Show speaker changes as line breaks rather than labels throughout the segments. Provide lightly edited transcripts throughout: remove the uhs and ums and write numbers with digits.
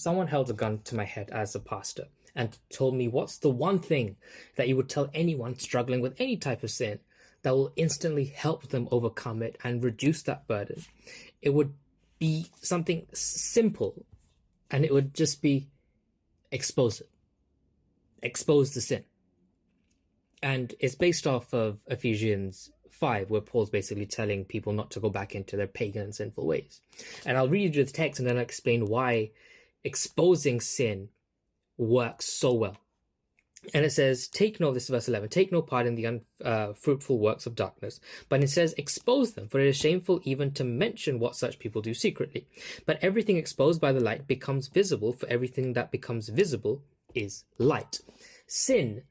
someone held a gun to my head as a pastor and told me, what's the one thing that you would tell anyone struggling with any type of sin that will instantly help them overcome it and reduce that burden? It would be something simple, and it would just be expose it. Expose the sin. And it's based off of Ephesians 5, where Paul's basically telling people not to go back into their pagan and sinful ways. And I'll read you the text and then I'll explain why exposing sin works so well. And it says, this is verse 11, take no part in the unfruitful works of darkness, but it says, expose them, for it is shameful even to mention what such people do secretly. But everything exposed by the light becomes visible, for everything that becomes visible is light. Sin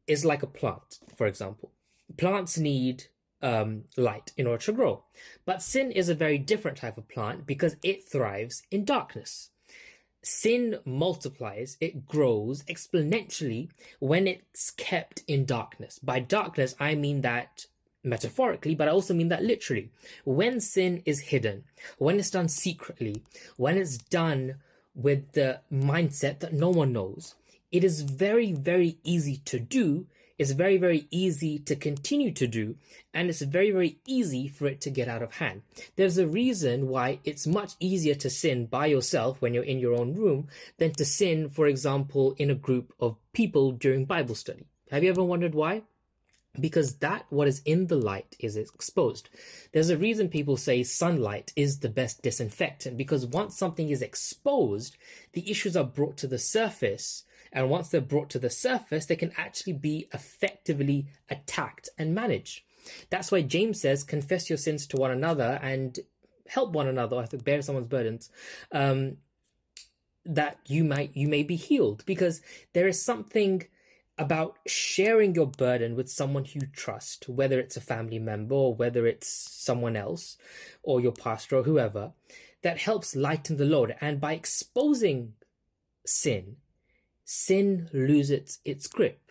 is like a plant, for example. Plants need light in order to grow. But sin is a very different type of plant because it thrives in darkness. Sin multiplies, it grows exponentially when it's kept in darkness. By darkness, I mean that metaphorically, but I also mean that literally. When sin is hidden, when it's done secretly, when it's done with the mindset that no one knows, it is very, very easy to do. It's very, very easy to continue to do, and it's very, very easy for it to get out of hand. There's a reason why it's much easier to sin by yourself when you're in your own room than to sin, for example, in a group of people during Bible study. Have you ever wondered why? Because what is in the light is exposed. There's a reason people say sunlight is the best disinfectant, because once something is exposed, the issues are brought to the surface. And once they're brought to the surface, they can actually be effectively attacked and managed. That's why James says, confess your sins to one another and help one another, or to bear someone's burdens, that you may be healed. Because there is something about sharing your burden with someone you trust, whether it's a family member or whether it's someone else or your pastor or whoever, that helps lighten the load. And by exposing sin loses its grip.